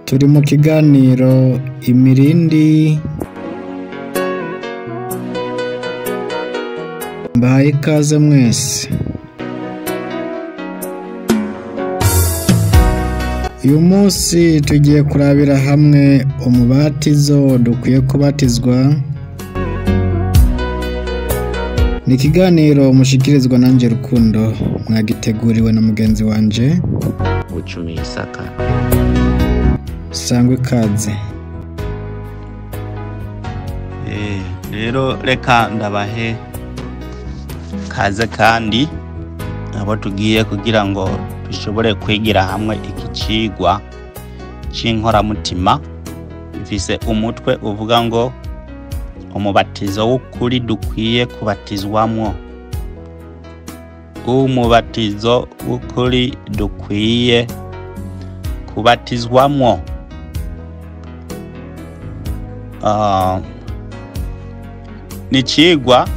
Turi mu kiganiro imirindi, mbahaye ikaze mwese. Uyu munsi tugiye kurabira hamwe umubatizo dukwiye kubatizwa. Ni ikiganiro mushikirizwa nanje Rukundo, mwagiteguriwe na mugenzi wanje Bucumi Isaka. Sangwe ikaze. Rero reka ndabahe kaze kandi abo tugiye kugira ngo dushobore kwigira hamwe iki cigwa c'inkoramutima. Bifise umutwe uvuga ngo umubatizo w'ukuri dukwiye kubatizwamwo. Umubatizo w'ukuri dukwiye kubatizwamwo. Ni cigwa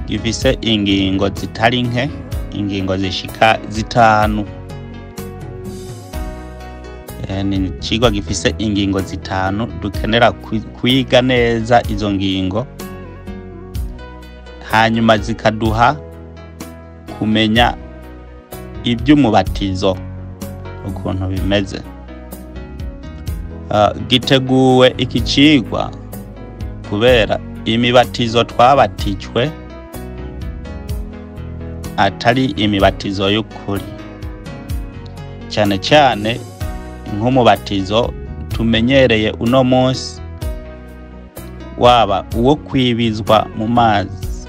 gifise ingingo zitari nke, ingingo zishika zitanu. Ni cigwa gifise ingingo zitanu, dukenera kwiga neza izo ngingo, hanyuma zikaduha kumenya iby'umubatizo ukuntu bimeze. Giteguwe iki cigwa kubera imibatizo twabatijwe atari imibatizo y'ukuri, cyane cyane nk'umubatizo tumenyereye uno munsi, waba uwo kwibizwa mu mazi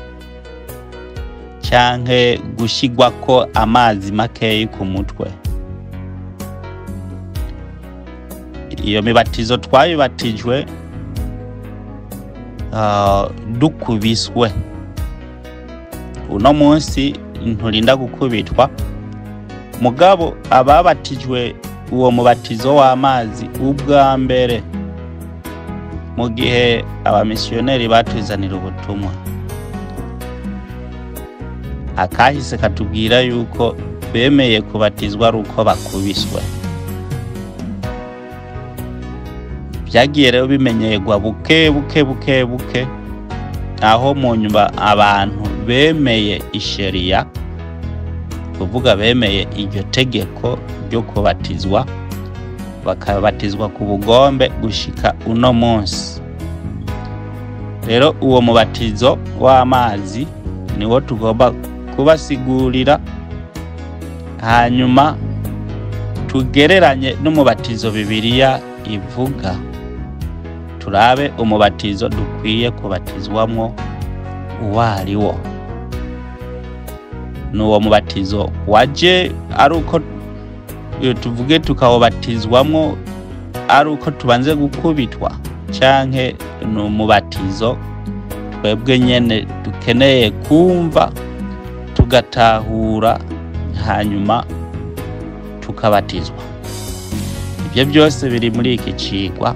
canke gushigwa ko amazi makeyi ku mutwe. Iyo mibatizo twayibatijwe dukubiswe. Uno munsi nturinda gukubitwa, mugabo ababatijwe uwo mubatizo w'amazi ubwa mbere mu gihe abamisiyoneri batuzanira ubutumwa, akahise katubwira yuko bemeye kubatizwa ari uko bakubiswe. Vyagiye rero bimenyerwa buke aho mu nyuma abantu bemeye isheriya, kuvuga bemeye iryo tegeko ryo kubatizwa, bakabatizwa ku bugombe gushika uno munsi. Rero uwo mubatizo w'amazi niwo tugomba kubasigurira, hanyuma tugereranye n'umubatizo Bibiliya ivuga, turabe umubatizo dukwiye kubatizwamwo uwariwo. Nuwo mubatizo waje ari uko tuvuge tukawubatizwamwo ari uko tubanze gukubitwa, canke n'umubatizo twebwe nyene dukeneye kumva tugatahura hanyuma tukabatizwa. Ibyo byose biri muri iki cigwa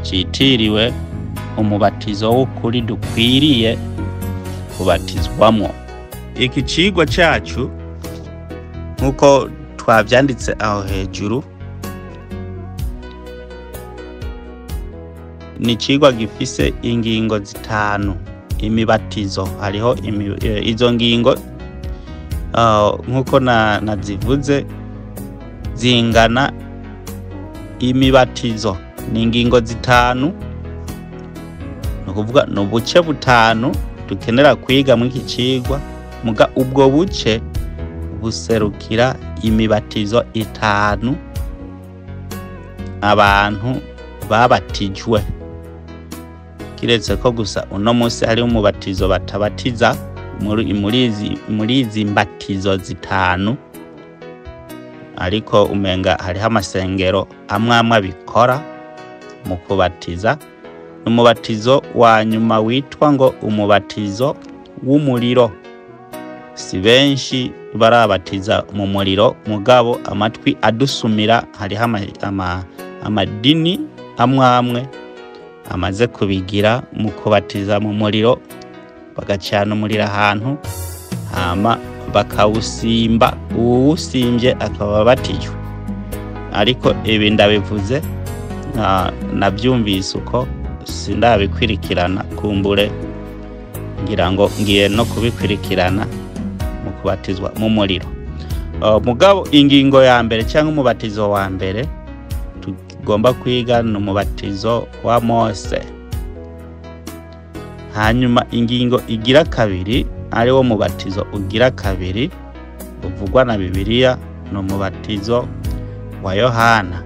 citiriwe umubatizo w'ukuri dukwiriye kubatizwamwo. Iki cigwa cacu nkuko twavyanditse aho hejuru, ni cigwa gifise ingingo zitanu. Imibatizo hariho izo ngingo nkuko nazivuze zingana. Imibatizo ni ingingo zitanu, nukuvuga n'ubuce butanu dukenera kwiga muri iki cigwa, muga ubwo buce buserukira imibatizo itanu abantu babatijwe. Kiretse ko gusa uno munsi hari umubatizo batabatiza muri izi mbatizo zitanu, ariko umenga hariho amasengero amwe abikora mu kubatiza. Umubatizo wa nyuma witwa ngo umubatizo w'umuriro. Si benshi barabatiza mu muriro, mugabo amatwi adusumira hariho amadini amwe amaze kubigira mu kubatiza mu muriro, bagacana umuriro ahantu hama bakawusimba, uwusimbye akaba batijwe. ariko ibi ndabivuze nabyumvise uko sindabikwirikirana, kumbure ngira ngo ngiye no kubikwirikirana mu kubatizwa mu muriro. Mugabo ingingo ya mbere cyangwa umubatizo wa mbere tugomba kwiga ni umubatizo wa Mose. Hanyuma ingingo igira kabiri ari wo mubatizo ugira kabiri uvugwa na Bibiliya ni umubatizo wa Yohana.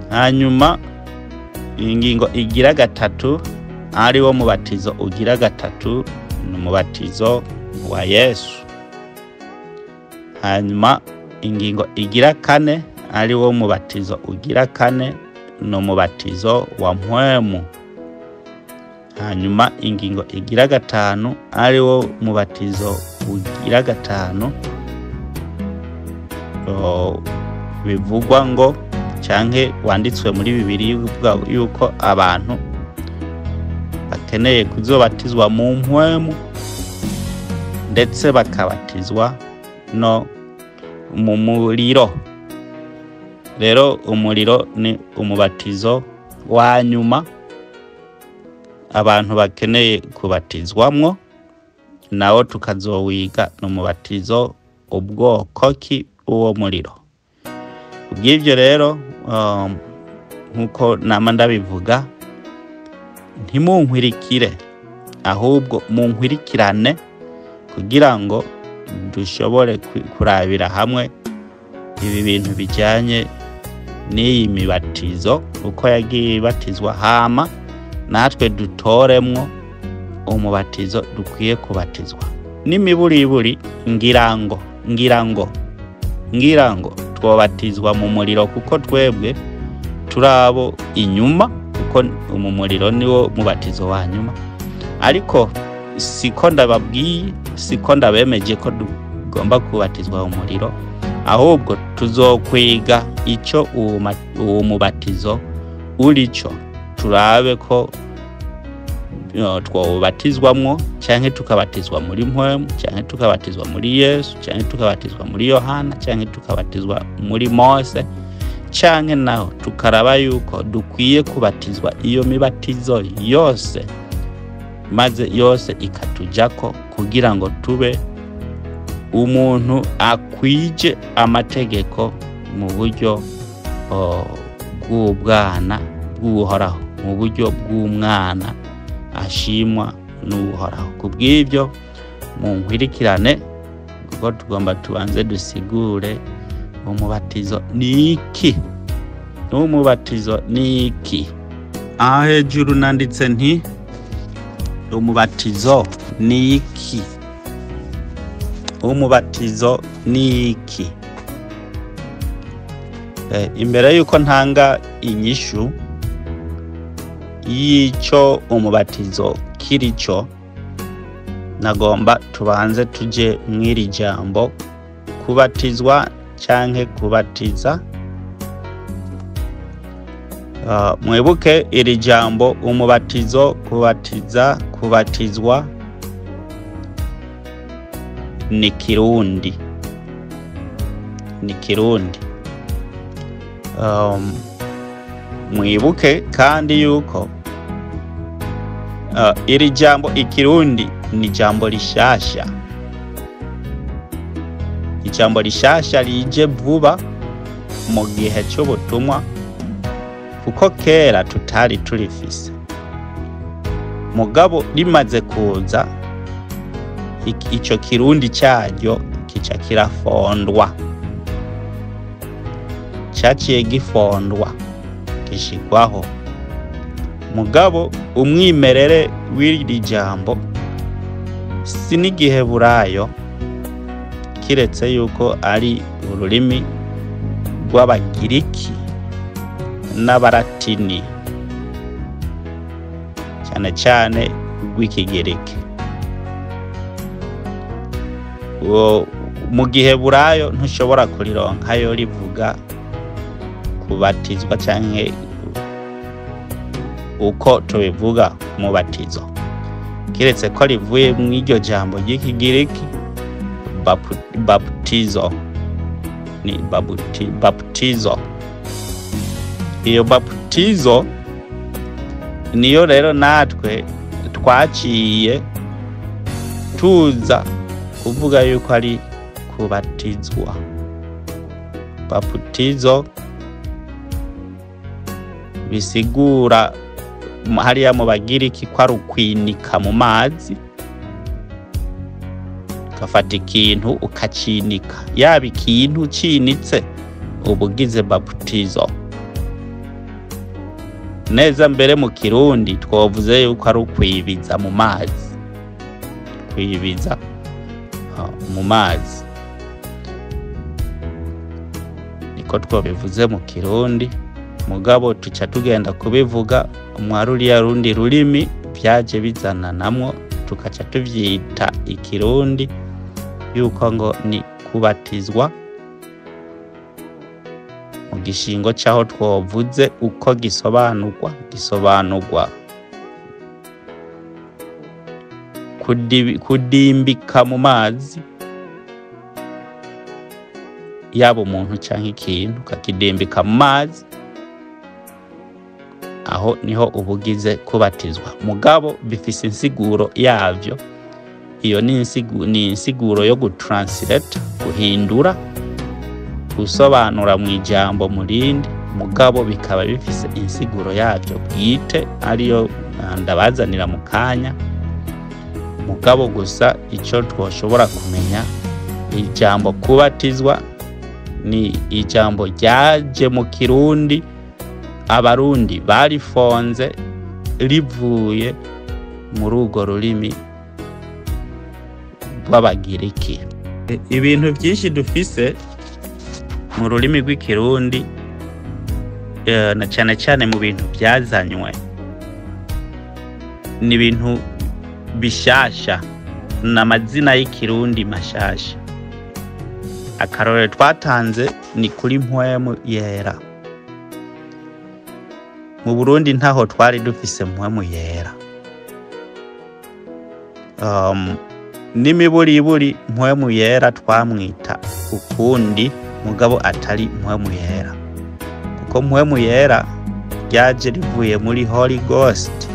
Hanyuma ingingo igira gatatu ari wo mubatizo ugira gatatu ni umubatizo wa Yesu. Hanyuma ingingo igira kane ari wo mubatizo ugira kane ni umubatizo wa mpwemu. Hanyuma ingingo igira gatanu ari wo mubatizo ugira gatanu bivugwa ngo canke wanditswe muri Bibiliya uvuga yuko abantu bakeneye kuzobatizwa mu mpwemu ndetse bakabatizwa no mu muriro. Rero umuriro ni umubatizo wa nyuma abantu bakeneye kubatizwamwo, nawo tukazowiga ni umubatizo ubwoko ki uwo muriro. Ubw'ivyo rero nkuko nama ndabivuga, ntimunkwirikire ahubwo munkwirikirane kugira ngo dushobore kurabira hamwe ibi bintu bijyanye n'iyi mibatizo uko yagiye ibatizwa, hama natwe dutoremwo umubatizo dukwiye kubatizwa. N'imiburiburi ngira ngo twobatizwa mu muriro, kuko twebwe turabo inyuma, kuko mu muriro niwo mubatizo wa nyuma. Ariko siko ndababwiye, siko ndabemeje ko tugomba kubatizwa mu muriro, ahubwo tuzokwiga icyo uwo mubatizo urico, turabe ko twobatizwamwo canke tukabatizwa muri mpwemu, canke tukabatizwa muri Yesu, canke tukabatizwa muri Yohana, canke tukabatizwa muri Mose, canke naho tukaraba yuko dukwiye kubatizwa iyo mibatizo yose, maze yose ikatujako kugira ngo tube umuntu akwije amategeko mu buryo bw'ubwana bw'uhoraho, mu buryo bw'umwana ashimwa n'uhoraho. Kubw'ibyo munkwirikirane, kuko tugomba tubanze dusigure umubatizo ni iki. Umubatizo ni iki? Aha hejuru nanditse nti umubatizo ni iki? Umubatizo ni iki? Imbere yuko ntanga inyishu y'icyo umubatizo kirico, nagomba tubanze tuje mw'iri jambo kubatizwa canke kubatiza. Mwibuke iri jambo umubatizo, kubatiza, kubatizwa ni Kirundi. Mwibuke kandi yuko iri jambo ikirundi ni jambo rishasha. Ijambo rishasha rije vuba mu gihe cy'ubutumwa, kuko kera tutari turifise. Mugabo rimaze kuza, ico kirundi cyaryo kica kirafondwa, cyaciye gifondwa gishigwaho. Mugabo umwimerere w'iri jambo si n'igiheburayo, kiretse yuko ari ururimi rw'Abagiriki n'Abaratini, cyane cyane rw'Ikigereki. Mu giheburayo ntushobora kurironkayo rivuga kubatizwa canke uko tubivuga umubatizo, kiretse ko rivuye mw'iryo jambo ry'Ikigiriki baptizo. ni baptizo. Iyo baptizo niyo rero natwe twaciye tuza kuvuga yuko ari kubatizwa. Baptizo bisigura hariya mu Bagiriki ko ari ukwinika mu mazi, ukafata ikintu ukacinika, yaba ikintu cinitse uba ugize baptizo. Neza mbere mu Kirundi twavuze yuko ari ukwibiza mu mazi, kwibiza mu mazi, niko twabivuze mu Kirundi. Mugabo tuca tugenda kubivuga ruriya rundi rurimi byaje bizananamwo, tukaca tuvyita Ikirundi yuko ngo ni kubatizwa. Mu gishingo cyaho twavuze uko gisobanurwa kudimbika mu mazi, yaba umuntu cyangwa ikintu kakidimbika mu mazi, aho niho ubugize kubatizwa. Mugabo bifise insiguro yavyo. Iyo ni insiguro yo gutranslate, guhindura, gusobanura mu ijambo murindi. Mugabo bikaba bifise insiguro yavyo bwite, ariyo ndabazanira mu kanya. Mugabo gusa icyo twoshobora kumenya, ijambo kubatizwa ni ijambo ryaje mu Kirundi, Abarundi barifonze rivuye muri urwo rurimi rw'Abagiriki. Ibintu byinshi dufise mu rurimi rw'Ikirundi, na cyane cyane mu bintu byazanywe, ni ibintu bishasha, n'amazina y'Ikirundi mashasha. Akarorero twatanze ni kuri mpwemu yera. Mu Burundi ntaho twari dufise mpwemu yera. N'imiburiburi mpwemu yera twamwita ukundi, mugabo atari mpwemu yera, kuko mpwemu yera ryaje rivuye muri Holy Ghost,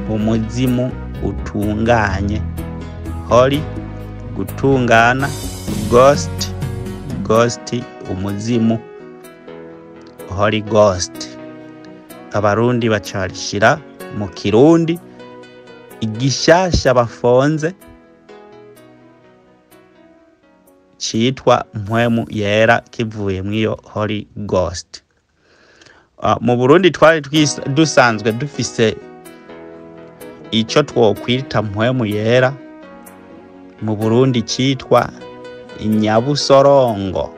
umuzimu utunganye. Holy gutungana, Ghost umuzimu, Holy Ghost. Abarundi bacarishira mu Kirundi igishasha bafonze citwa mpwemu yera, kivuye mwiyo Holy Ghost. Mu Burundi twari dusanzwe dufise ico twokwita mpwemu yera mu Burundi citwa inyabusorongo.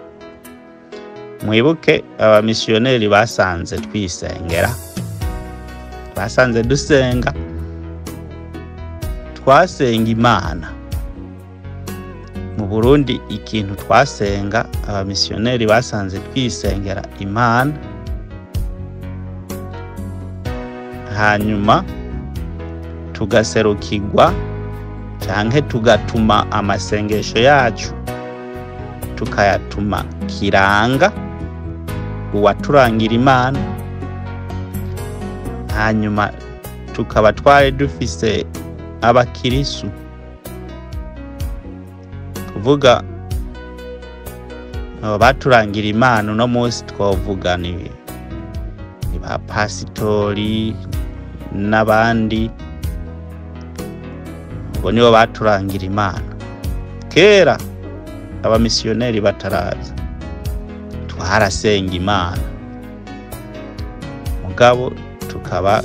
Mwibuke abamisiyoneri basanze twisengera, basanze dusenga, twasenga Imana. Mu Burundi ikintu twasenga, abamisiyoneri basanze twisengera Imana, hanyuma tugaserukirwa canke tugatuma amasengesho yacu tukayatuma kiranga uwaturangira Imana. Hanyuma tukaba twari dufise abakirisu, kuvuga baturangira Imana. No munsi twavuga ni ba pasitori n'abandi, ngo nibo baturangira Imana. Kera abamisiyoneri bataraza twarasenga Imana, mugabo tukaba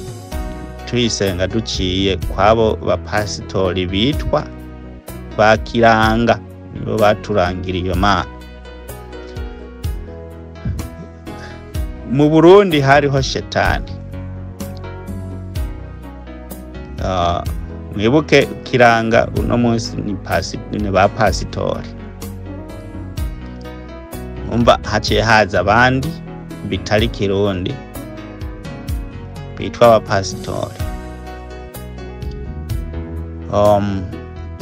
tuyisenga duciye kwabo bapasitori bitwa bakiranga, nibo baturangira iyo Mana. Mu Burundi hariho shetani. Mwibuke kiranga uno munsi ni ba pasitori. Umva haciye haza abandi bitari Kirundi bitwa abapasitori.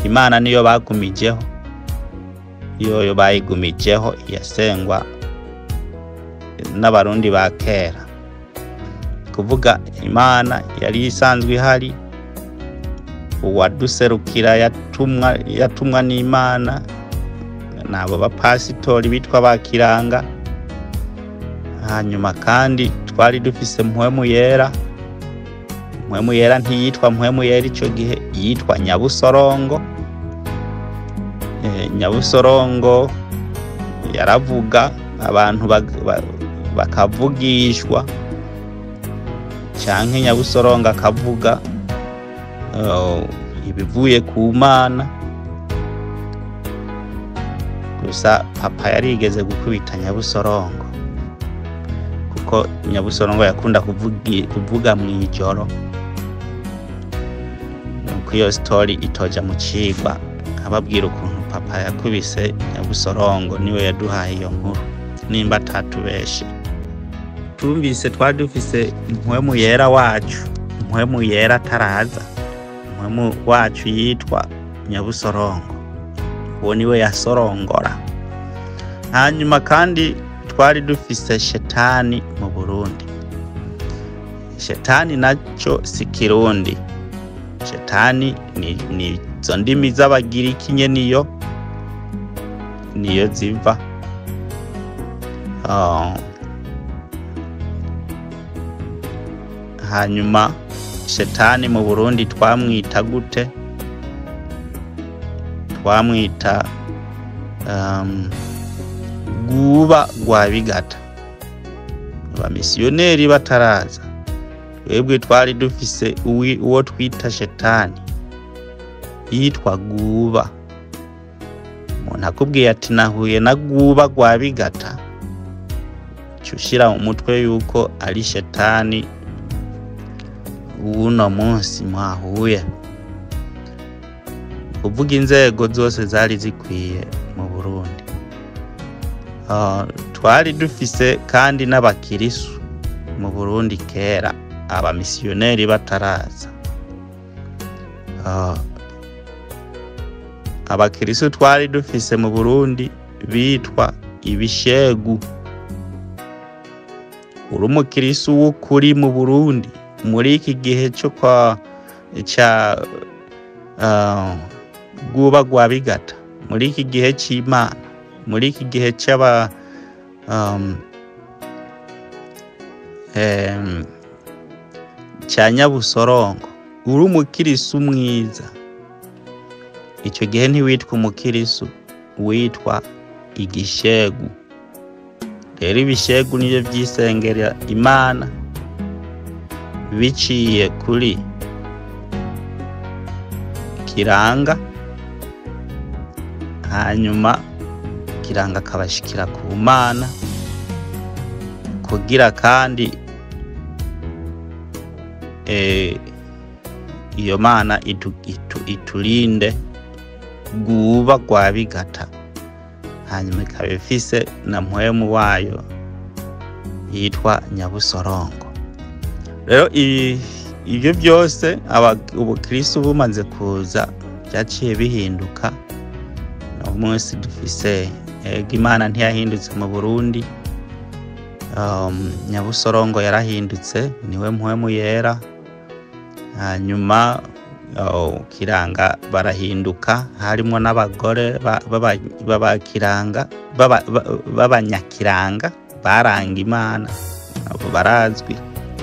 Imana niyo bagumijeho, yoyo bayigumijeho yasengwa n'abarundi ba kera, kuvuga Imana yari isanzwe ihari, uwaduserukira yatumwa n'Imana nabo bapasitori bitwa bakiranga. Hanyuma kandi twari dufise mpwemu yera. Mpwemu yera ntiyitwa mpwemu yera ico gihe, yitwa Nyabusorongo. Nyabusorongo yaravuga, abantu bakavugishwa, canke Nyabusorongo akavuga ibivuye ku Mana. Gusa papa yarigeze gukubita Nyabusorongo, kuko Nyabusorongo yakunda kuvuga mw'ijoro. Nuko iyo story itoja mu cigwa, ababwira ukuntu papa yakubise Nyabusorongo, niwe yaduhaye iyo nkuru nimba atatubeshe. Turumvise twari dufise mpwemu yera wacu, mpwemu yera ataraza, mpwemu wacu yitwa Nyabusorongo, uwo niwe yasorongora. Hanyuma kandi twari dufise shetani mu Burundi. Shetani naco si Kirundi. Shetani ni izo ndimi z'Abagiriki nye niyo ziva. Hanyuma shetani mu Burundi twamwita gute? Twamwita guba gwa bigata. Abamisiyoneri bataraza, twebwe twari dufise uwo twita shetani yitwa guba. Umuntu akubwiye ati nahuye na guba gwa bigata, cyushira mu mutwe yuko ari shetani uno munsi mwahuye. Kuvuga inzego zose zari zikwiye mu Burundi. Twari dufise kandi n'abakirisu mu Burundi kera, abamisiyoneri bataraza. Abakirisu twari dufise mu Burundi bitwa ibishegu. Uri umukirisu w'ukuri mu Burundi muri iki gihe cyo ca guba gwa bigata, muri iki gihe c'Imana, muri iki gihe c'aba ca Nyabusorongo, uri umukirisu mwiza. Ico gihe ntiwitwa umukirisu, witwa igishegu. Rero ibishegu nivyo vyisengera Imana biciye kuri kiranga, hanyuma kiranga kabashikira ku Mana kugira kandi iyo Mana iturinde guba gwa bigata. Hanyuma ikaba ifise na mpwemu wayo yitwa Nyabusorongo. Rero ibyo byose ubukristo bumaze kuza byaciye bihinduka. No munsi dufise Imana ntiyahindutse mu Burundi. Nyabusorongo yarahindutse, niwe mpwemu yera. Hanyuma kiranga barahinduka, harimo n'abagore babakiranga babanyakiranga baranga Imana, abo barazwi.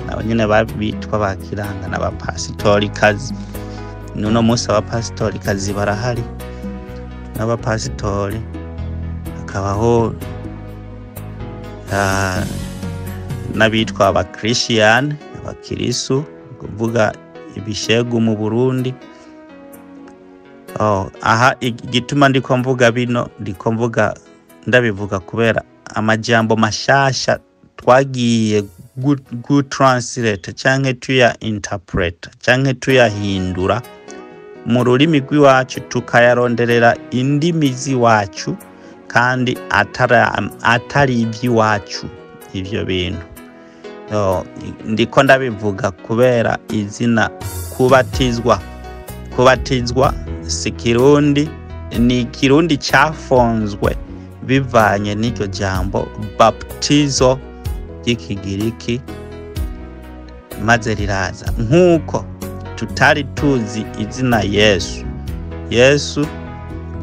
Nabo nyene babitwa bakiranga n'abapasitorikazi. Nuno munsi abapasitorikazi barahari, n'abapasitori. Hakabaho n'abitwa abakristian, abakirisu, kuvuga ibishegu mu Burundi. Aha igituma ndiko mvuga bino, ndiko mvuga ndabivuga kubera amajambo mashasha twagiye translate canke tuya interpret canke tuyahindura mu rurimi rw'iwacu, tukayaronderera indimi z'iwacu kandi atari iby'iwacu ivyo bintu. Ndiko ndabivuga kubera izina kubatizwa si Kirundi, ni ikirundi cyafonzwe bivanye n'iryo jambo baptizo y'ikigiriki maze riraza nk'uko tutari tuzi izina Yesu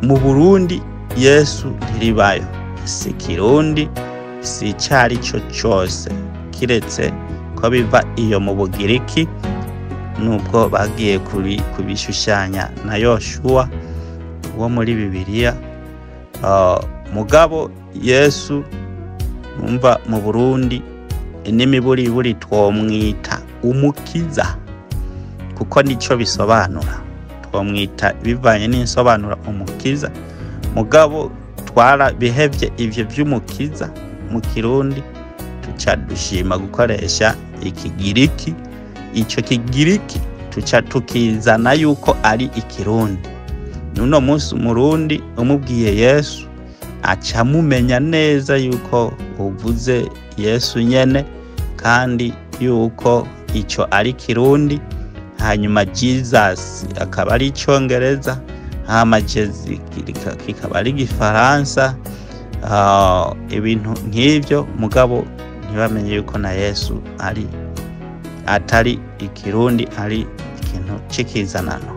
mu Burundi Yesu ntiribayo, si kirundi, si icyari cyo cyose kiretse ko biva iyo mu Bugiriki, nubwo bagiye kubishushanya na Yoshua wo muri Bibiliya. Mugabo Yesu umva mu Burundi n'imiburiburi twomwita umukiza, kuko nico bisobanura. Twomwita bivanye n'insobanura umukiza, mugabo twara bihevye ivyo vy'umukiza mu Kirundi tuca dushima gukoresha ikigiriki. Ico kigiriki tuca tukizana yuko ari ikirundi. Nuno munsi umurundi umubwiye Yesu aca mumenya neza yuko uvuze Yesu nyene, kandi yuko ico ari kirundi. Hanyuma Jesus akaba ari icongereza, hama Jesus kikaba ari igifaransa, ibintu nk'ivyo. Mugabo ntibamenye yuko na Yesu atari ikirundi, ari ikintu c'ikizanano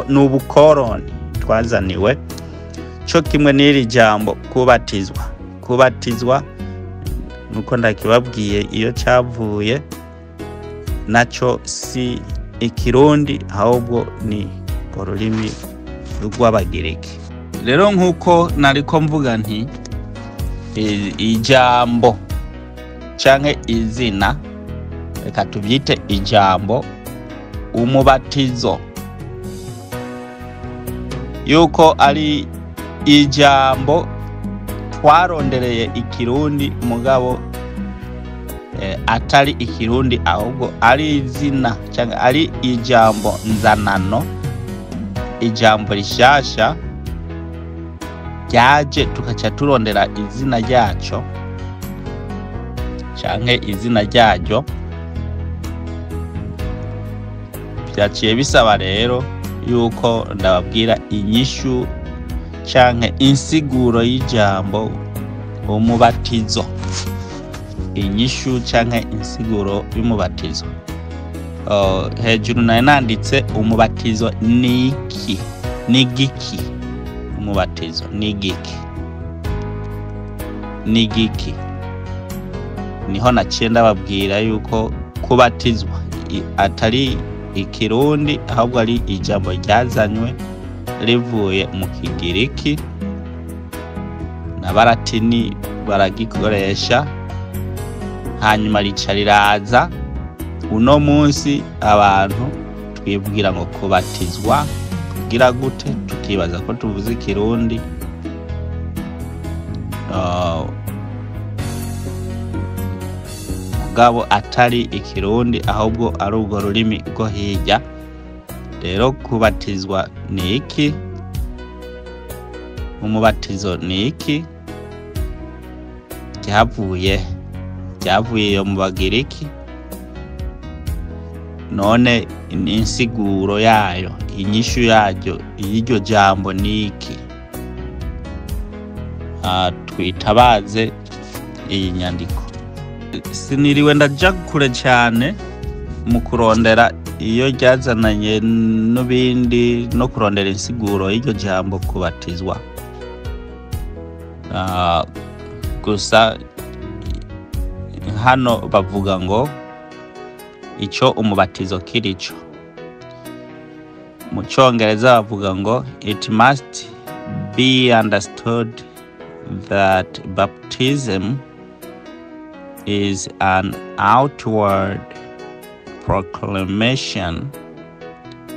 n'ubukoroni twazaniwe. Co kimwe n'iri jambo kubatizwa nuko ndakibabwiye iyo cyavuye naco si ikirundi, ahubwo ni ururimi rw'Abagiriki. Rero nk'uko nariko mvuga nti ijambo canke izina, reka tubyite ijambo umubatizo, yuko ari ijambo twarondereye ikirundi, mugabo atari ikirundi, ahubwo ari izina cyangwa ari ijambo nzanano, ijambo rishasha ryaje tukaca turondera izina ryaco canke izina ryaryo. Byaciye bisaba rero yuko ndababwira inyishu canke insiguro y'ijambo umubatizo. Inyishu canke insiguro y'umubatizo. Hejuru nayo nanditse umubatizo ni iki, ni giki. Umubatizo ni giki, ni giki. Niho naciye ndababwira yuko kubatizwa atari ikirundi, ahubwo ari ijambo ryazanywe rivuye mu Kigiriki, n'Abalatini baragikoresha, hanyuma rica riraza. Uno munsi abantu twibwira ngo kubatizwa kugira gute, tukibaza ko tuvuze ikirundi. Mugabo atari ikirundi, ahubwo ari urwo rurimi rwo hirya. Rero kubatizwa ni iki, umubatizo ni iki, ryavuye yo mu Bagiriki. None insiguro yayo, inyishu yaryo y'iryo jambo ni iki? Twitabaze iyi nyandiko. Siniriwe ndaja kure cyane mu kurondera iyo ryazananye n'ibindi, no kurondera insiguro y'iryo jambo kubatizwa. Gusa hano bavuga ngo ico umubatizo kirico. Mu Cyongereza bavuga ngo it must be understood that baptism is an outward proclamation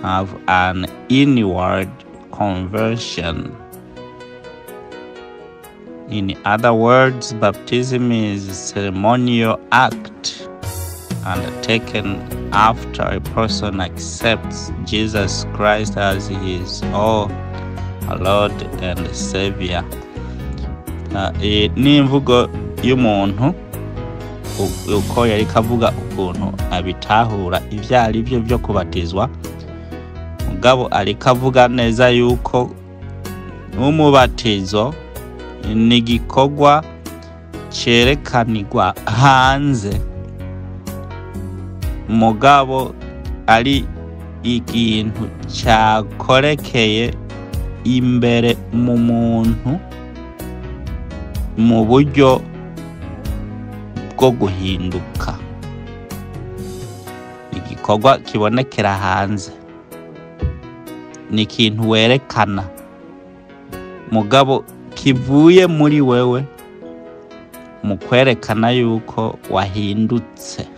of an inward conversion. In other words, baptism is a ceremonial act undertaken after a person accepts Jesus Christ as his Lord and Savior. Ni imvugo y'umuntu uko yari kavuga ukuntu abitahura ivyari byo kubatizwa. Mugabo ari kavuga neza yuko umubatizo ni igikorwa cerekanirwa hanze mugabo ari ikintu cyakorekeye imbere mu muntu mu buryo bwo guhinduka. Igikorwa kibonekera hanze ni ikintu werekana mugabo kivuye muri wewe mu kwerekana yuko wahindutse.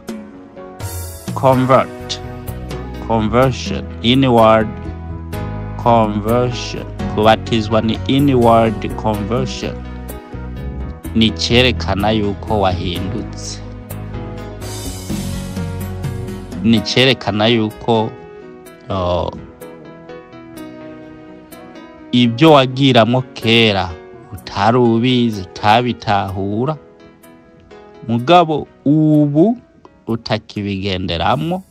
Conversion, inward conversion. Kubatizwa ni inward conversion, ni cyerekana yuko wahindutse, ni cyerekana yuko ibyo wagiramo kera utari ubizi, utabitahura mugabo ubu utakibigenderamo,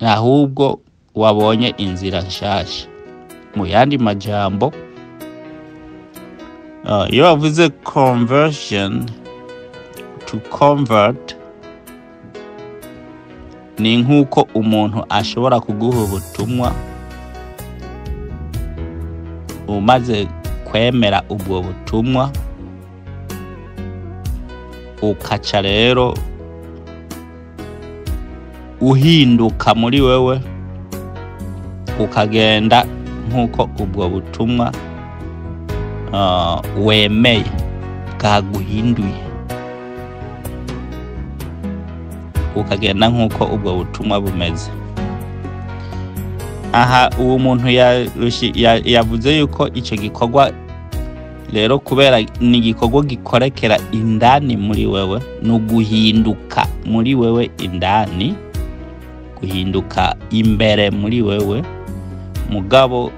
ahubwo wabonye inzira nshasha. Mu yandi majambo, iyo bavuze conversion, to convert, ni nk'uko umuntu ashobora kuguha ubutumwa, umaze kwemera ubwo butumwa ukaca rero uhinduka muri wewe, ukagenda nk'uko ubwo butumwa wemeye bwaguhinduye, ukagenda nk'uko ubwo butumwa bumeze. Aha uwo muntu yavuze yuko icyo gikorwa rero kubera ni igikorwa gikorekera indani muri wewe, ni uguhinduka muri wewe indani, guhinduka imbere muri wewe mugabo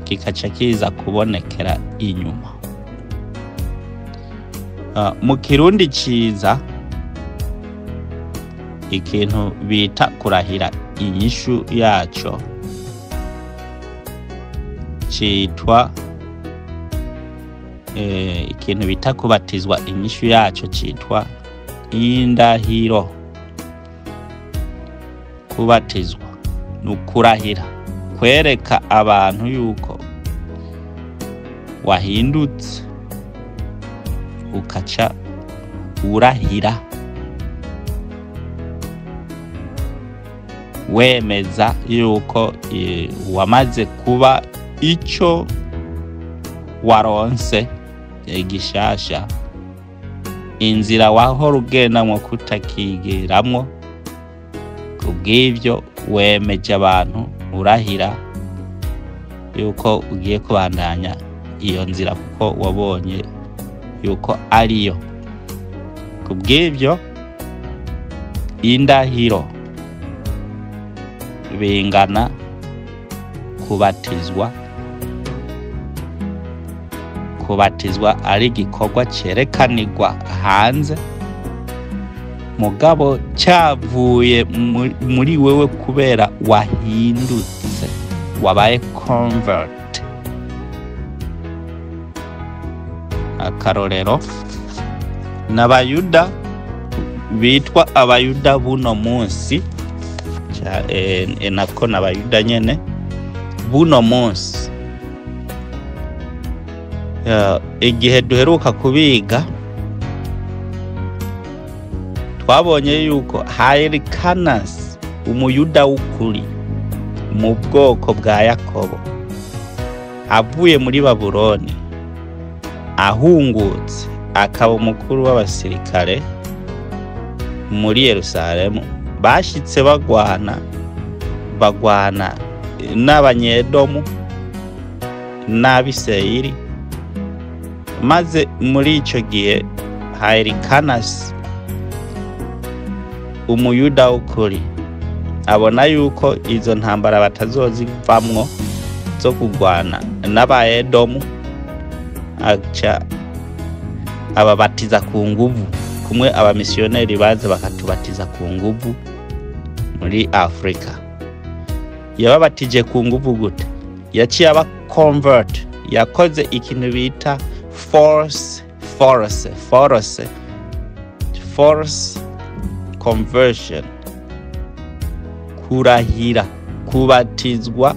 kikaca kiza kubonekera inyuma. Mu Kirundi ciza ikintu bita kurahira inyishu yaco citwa ikintu bita kubatizwa inyishu yaco citwa indahiro. Kubatizwa ni ukurahira, kwereka abantu yuko wahindutse, ukaca urahira wemeza yuko wamaze kuba icyo waronse gishasha, inzira wahora ugendamwo kutakigeramwo. Kubw'ivyo wemeje abantu, urahira yuko ugiye kubandanya iyo nzira kuko wabonye yuko ariyo. Kubw'ivyo indahiro bingana kubatizwa. Kubatizwa ari igikorwa cyerekanirwa hanze mugabo cyavuye muri wewe kubera wahindutse, wabaye convert. Akarorero, n'abayuda bitwa abayuda buno munsi, nako n'abayuda nyene buno munsi. Igihe duheruka kubiga twabonye yuko Hyrcanus, umuyuda w'ukuri mu bwoko bwa Yakobo, avuye muri Babuloni ahungutse akaba umukuru w'abasirikare muri Yerusalemu, bashitse bagwana n'abanyedomu n'abisirayeli. Maze muri ico gihe Hyrcanus, umuyuda w'ukuri, abona yuko izo ntambara batazozivamwo zo kugwana n'abaedomu, aca ababatiza ku nguvu, kumwe abamisiyoneri baza bakatubatiza ku nguvu muri Afrika. Yababatije ku nguvu gute? yaciye aba convert, yakoze ikintu bita force conversion, kurahira, kubatizwa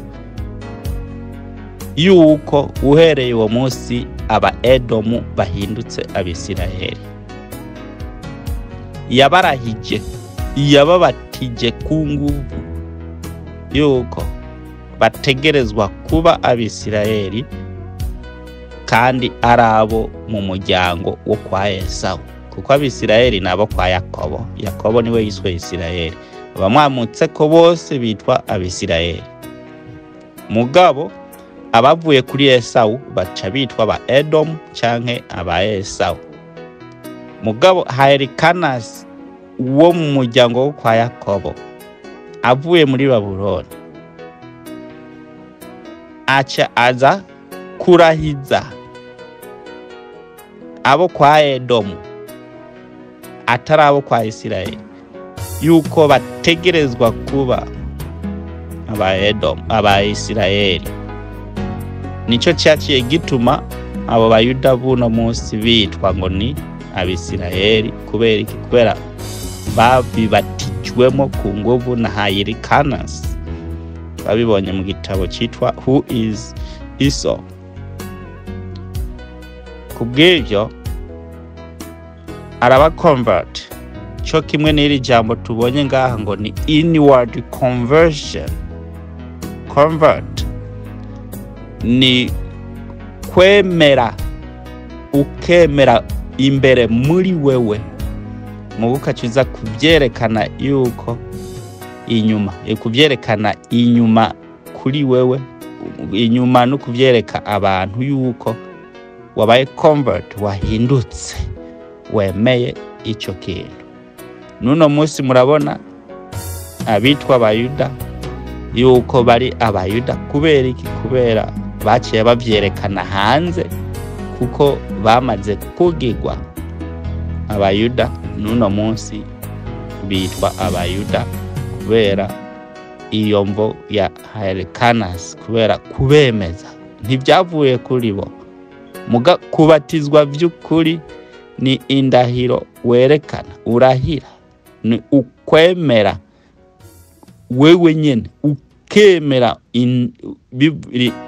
yuko uhereye uwo munsi aba Edomu bahindutse Abisirayeli. Yabarahije, yababatije ku nguvu yuko bategerezwa kuba Abisirayeli kandi arabo mu muryango wo kwa Esawu, kuko Abisirayeli nabo kwa Yakobo. Yakobo niwe yiswe Isirayeli, abamwamutse ko bose bitwa Abisirayeli. Mugabo abavuye kuri Esawu baca bitwa ba Edomu canke aba Esawu. Mugabo Helikanasi wo mu muryango wo kwa Yakobo avuye muri Babuloni aca aza kurahiza abo kwa Edomu atari abo kwa Isirayeli yuko bategerezwa kuba aba Edomu, aba Isirayeli. Nico cyaciye gituma abo bayuda buno munsi bitwa ngo ni Abisirayeli, kubera iki? Kubera babibatijwemo ku nguvu na Helikanasi. Babibonye mu gitabo cyitwa Who is Esau. Kubw'ibyo araba convert, cyo kimwe n'iri jambo tubonye ngaha ngo ni inward conversion. Convert ni kwemera, ukemera imbere muri wewe, mu bukaciza kubyerekana yuko inyuma, kubyerekana inyuma kuri wewe, inyuma no kubyereka abantu yuko wabaye convert, wahindutse, wemeye icyo kintu. Nuno munsi murabona abitwa abayuda yuko bari abayuda kubera iki? Kubera baciye babyerekana hanze, kuko bamaze kugigwa abayuda. Nuno munsi bitwa abayuda kubera iyo mvo ya Helikanasi, kubera kubemeza. Ntibyavuye kuri bo. Muga kubatizwa by'ukuri ni indahiro werekana, urahira, ni ukwemera wewe nyene, ukemera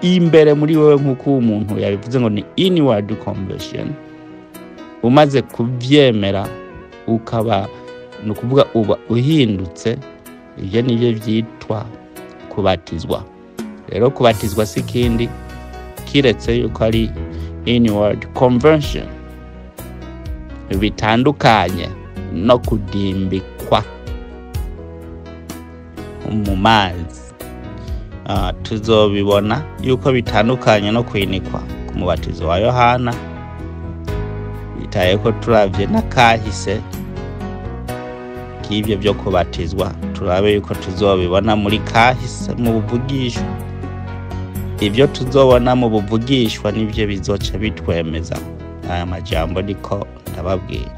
imbere muri wewe, nk'uko umuntu yabivuze ngo ni inward conversion. Umaze kubyemera ukaba nukuvuga uba uhindutse, ibyo nibyo byitwa kubatizwa. Rero kubatizwa si kindi kiretse yuko ari inward conversion, bitandukanye no kudimbikwa mu mazi. Tuzobibona yuko bitandukanye no kwinikwa ku mubatizo wa Yohana, bitaye ko turavye n'akahise k'ibyo byo kubatizwa. Turabe yuko tuzobibona muri kahise mu buvugishwa. Ibyo tuzobona mu buvugishwa nibyo bizoca bitwemeza aya majambo niko ndababwira.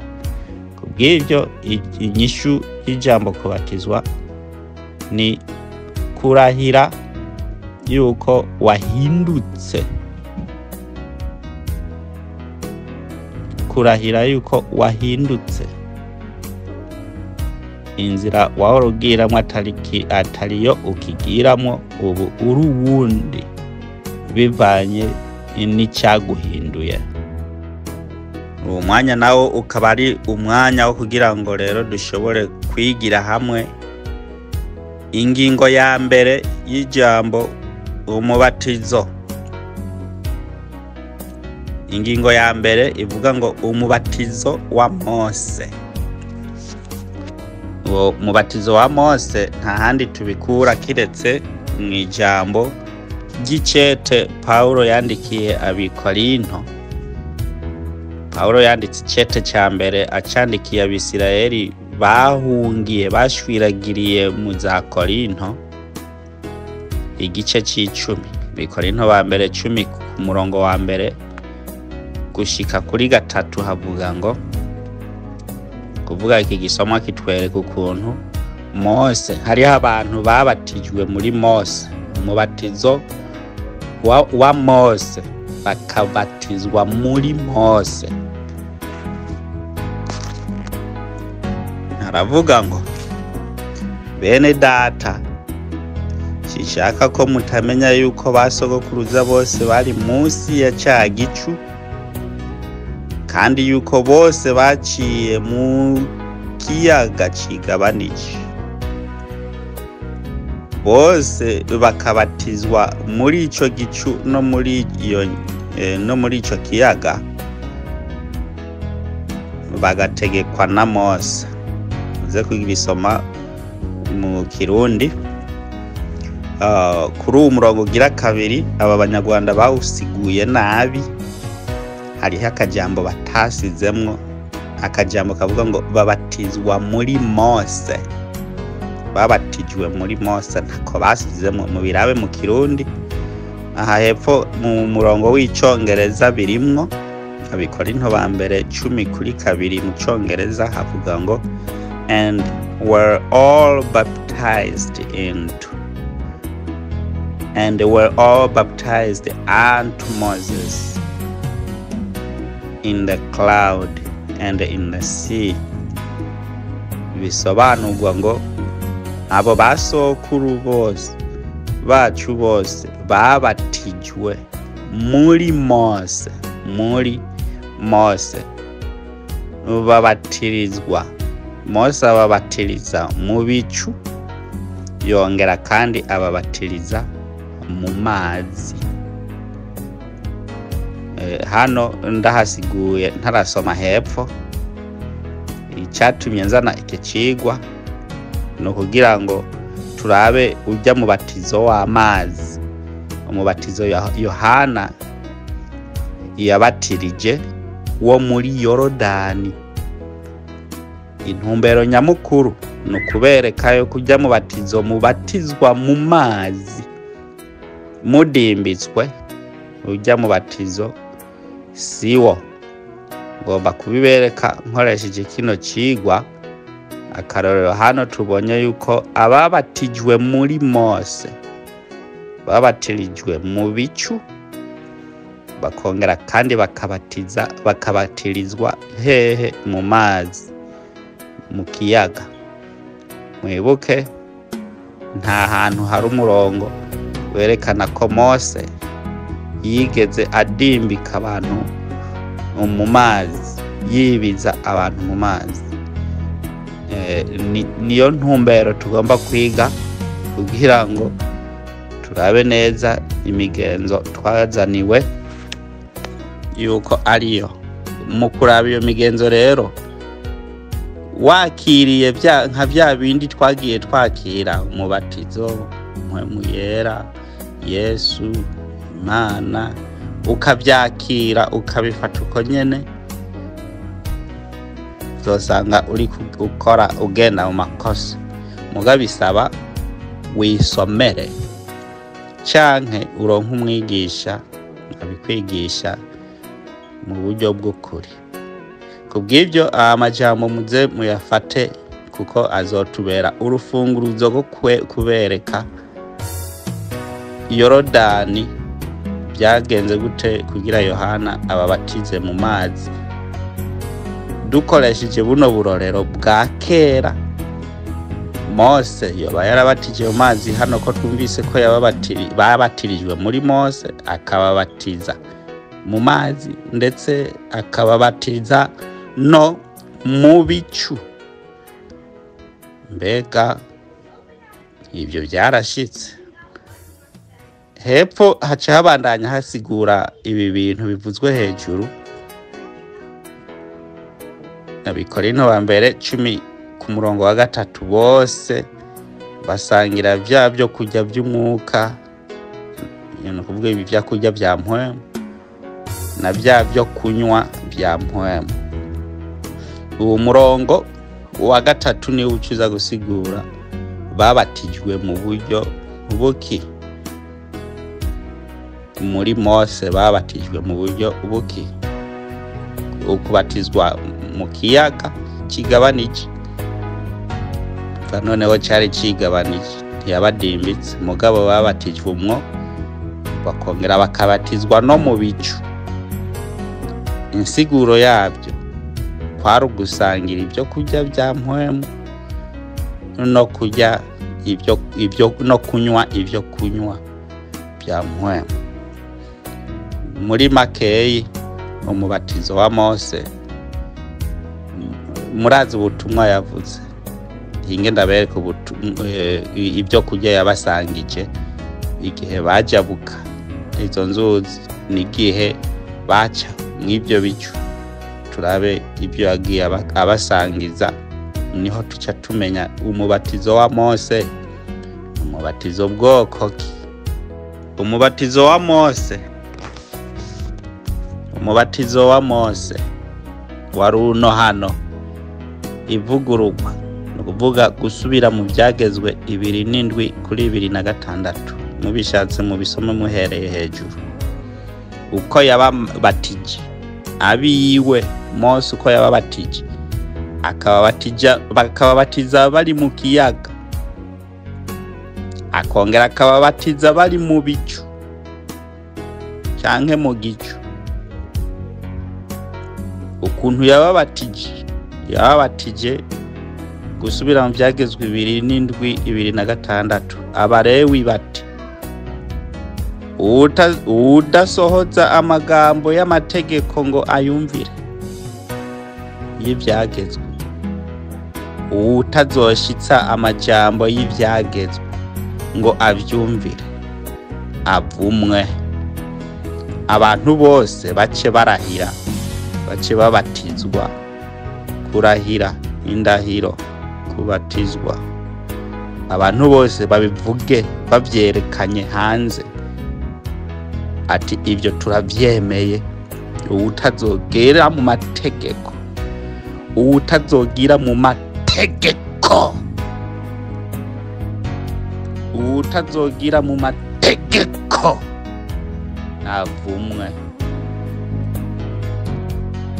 Kubw'ibyo inyishu y'ijambo kubatizwa ni kurahira yuko wahindutse, kurahira yuko wahindutse inzira wahora ugiramwo atariyo ukigiramwo, ubu uri uwundi bivanye n'icyaguhinduye. Uwo mwanya nawo ukaba ari umwanya wo kugira ngo rero dushobore kwigira hamwe ingingo ya mbere y'ijambo umubatizo. Ingingo ya mbere ivuga ngo umubatizo wa Mose. Uwo mubatizo wa Mose nta handi tubikura kiretse mu ijambo ry'icete Paulo yandikiye Abikorinto. Paulo yanditse icete cya mbere acandikiye Abisirayeli bahungiye, bashwiragiriye mu za Korinto, igice c'10. Bikorinto ba mbere 10 ku murongo wa mbere gushika kuri 3 havuga ngo, kuvuga iki gisomwa kitwereka ukuntu Mose, hariho abantu babatijwe muri Mose. Umubatizo wa Mose, bakabatizwa muri Mose. Aravuga ngo bene data, shishaka ko mutamenya yuko basogokuruza bose bari munsi ya ca gicu, kandi yuko bose baciye mu kiyaga cigabanije, bose bakabatizwa muri ico gicu no muri ico kiyaga, bagategekwa na Mose. Uze kugisoma mu Kirundi. Kuri uwo murongo ugira kabiri, aba banyarwanda bawusiguye nabi. Hariho akajambo batasizemwo, akajambo kavuga ngo babatizwa muri Mose. Babatijwe muri Mose ntako basizemwo. Mu birabe mu Kirundi, aha hepfo mu murongo w'icongereza birimwo. Abikorinto ba mbere 10:2 mu congereza havuga ngo and were all baptized unto Moses in the cloud and in the sea. Bisobanurwa ngo abo basokuru bose bacu bose babatijwe muri Mose, babatirizwa. Mose ababatiriza mu bicu, yongera kandi ababatiriza mu mazi. Hano ndahasiguye ntarasoma hepfo. Icyatumye nzana iki cigwa no kugira ngo turabe ujya mu batizo w'amazi. Umubatizo Yohana yabatirije wo muri Yorodani. Intumbero nyamukuru no kubereka yo kujya mu batizo mubatizwa mu mazi mudimbitswe. Ujya mu batizo siwo. Ngomba kubibereka nkoresheje kino cigwa. Akarorero hano tubonye yuko ababatijwe muri Mose babatirijwe mu bicu, bakongera kandi bakabatirizwa hehe? Mu mazi, mu kiyaga. Mwibuke nta hantu hari umurongo werekana ko Mose yigeze adimbika abantu mu mazi, yibiza abantu mu mazi. Niyo ntumbero tugomba kwiga kugira ngo turabe neza imigenzo twazaniwe yuko ariyo. Mu kuraba iyo migenzo rero, wakiriye nka bya bindi twagiye twakira umubatizo, mpwemu yera, Yesu, Imana, ukabyakira ukabifata uko nyene, uzosanga uri gukora ugenda mu makosa. Mugabisaba wisomere canke uronka umwigisha abikwigisha mu buryo bw'ukuri. Kubw'ibyo amajambo muze muyafate, kuko azotubera urufunguruzo rwo kubereka Yorodani byagenze gute kugira Yohana ababatize mu mazi, dukoresheje buno burorero bwa kera. Mose yoba yarabatije mu mazi, hano ko twumvise ko babatirijwe muri Mose, akababatiza mu mazi ndetse akababatiza no mu bicu. Mbega ibyo byarashitse. Hepfo haca habandanya hasigura ibi bintu bivuzwe hejuru. Abikorinto ba mbere 10:3 bose basangira byo kurya by'umwuka, kuvuga ibi byo kurya bya mpwemu na byo kunywa bya mpwemu. Uwo murongo wa 3 ni ucuza gusigura babatijwe mu buryo buki. Muri Mose babatijwe mu buryo buki. Ukubatizwa mu kiyaga kigabanije, noneho cyari kigabanije, ntiyabadimbitse. Mugabo babatijwe umwo bakongera bakabatizwa no mu bicu. Insiguro yabyo kwari ugusangira ibyo kurya bya mpwemu no kurya ibyo no kunywa ibyo kunywa bya mpwemu. Muri makeyi umubatizo wa Mose murazi ubutumwa yavuze. Hinge ndabereka ibyo kurya yabasangije igihe bajabuka izo nzuzi n'igihe baca mw'ibyo bicu. Turabe ibyo yagiye abasangiza, niho tuca tumenya umubatizo wa Mose umubatizo bwoko ki. Umubatizo wa Mose wari uno hano ivugururwa, ni ukuvuga gusubira mu byagezwe 2:7 kuri 2:6. Mubishatse mu bisomo muhereye hejuru. Uko yababatije abiwe Mose, uko yababatije akababatiza bari mu kiyaga, akongera akababatiza bari mu bicu canke mu gicu. Ukuntu yababatije gusubira mu byagezwe 2:7 2:6. Abarewi bati udasohoza amagambo y'amategeko ngo ayumvire y'ibyagezwe, utazoshitsa amajambo y'ibyagezwe ngo abyumvire avumwe. Abantu bose bace barahira, bace babatizwa. Kurahira indahiro, kubatizwa. Abantu bose babivuge babyerekanye hanze ati ibyo turabyemeye. Utazogera mu mategeko, utazogira mu mategeko, utazogira mu mategeko avumwe.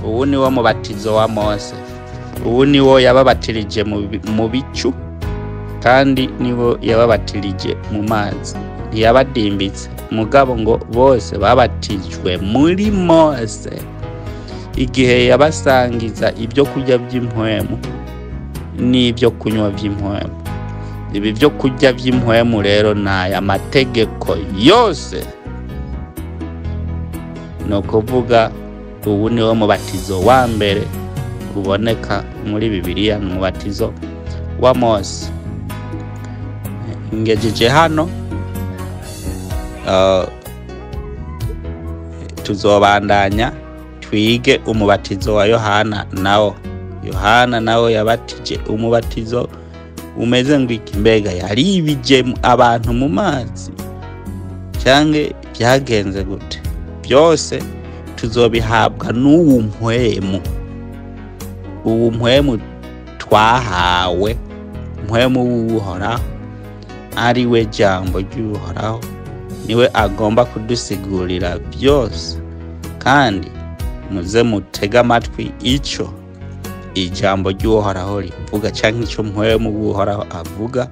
Ubu ni wo mubatizo wa Mose. Ubu ni wo yababatirije mu bicu, kandi ni wo yababatirije mu mazi. Ntiyabadimbitse, mugabo ngo bose babatijwe muri Mose igihe yabasangiza ibyo kurya by'impwemu n'ibyo kunywa by'impwemu. Ibi byo kurya by'impwemu rero n'aya mategeko yose. No kuvuga ubu ni wo mubatizo wa mbere uboneka muri Bibiliya, n'umubatizo wa Mose. Ngejeje hano tuzobandanya twige umubatizo wa Yohana. Yohana nawo yabatije umubatizo umeze ngwiki. Mbega yaribije abantu mu mazi cyange byagenze gute? Byose tuzobihabwa n'uwo mpwemu twahawe, mpwemu w'Uhoraho, ari we jambo ry'Uhoraho. Niwe agomba kudusigurira byose, kandi muze mutega amatwi icyo ijambo ry'Uhoraho rivuga cyangwa icyo mpwemu w'Uhoraho avuga.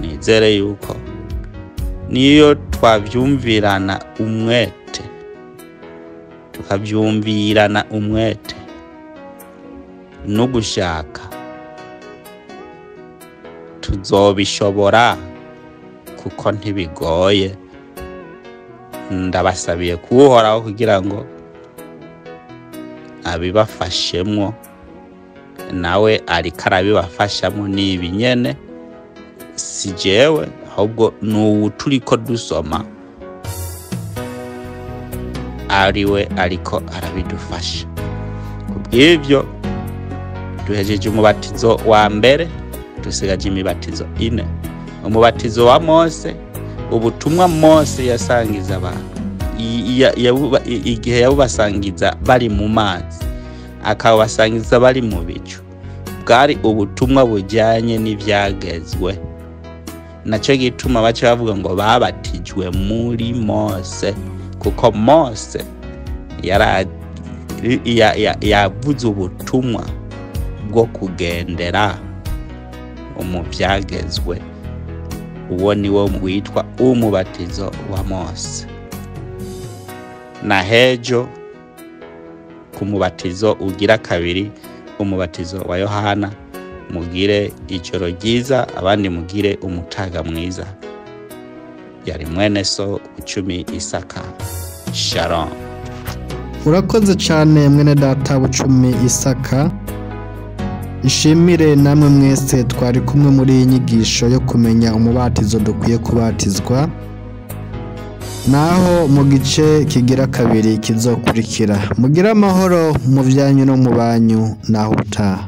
Nizere yuko niyo twabyumvirana umwete, tukabyumvirana umwete no gushaka, tuzobishobora kuko ntibigoye. Ndabasabiye kuhoraho kugira ngo abibafashemwo, nawe ariko arabibafashamo. Nibi nyene si jewe, ahubwo n'ubu turiko dusoma ariwe ariko arabidufasha. Kubw'ibyo duhejeje umubatizo wa mbere, dusigaje imibatizo 4. Umubatizo wa Mose, ubutumwa Mose yasangiza abantu igihe yabubasangiza bari mu mazi, akabasangiza bari mu bicu, bwari ubutumwa bujyanye n'ibyagezwe. Nacyo gituma bace bavuga ngo babatijwe muri Mose, kuko Mose yavuze ubutumwa bwo kugendera mu byagezwe. Uwo ni wo witwa umubatizo wa Mose. na hejo ku mubatizo ugira kabiri, umubatizo wa Yohana. Mugire ijoro ryiza, abandi mugire umutaga mwiza. Yari mwene so Bucumi Isaka. Shalom. Urakoze cyane mwene data Bucumi Isaka. Ishimire namwe mwese twari kumwe muri iyi nyigisho yo kumenya umubatizo dukwiye kubatizwa. Naho mu gice kigira kabiri kizokurikira. Mugira amahoro mu byanyu no mu banyu naho utaha.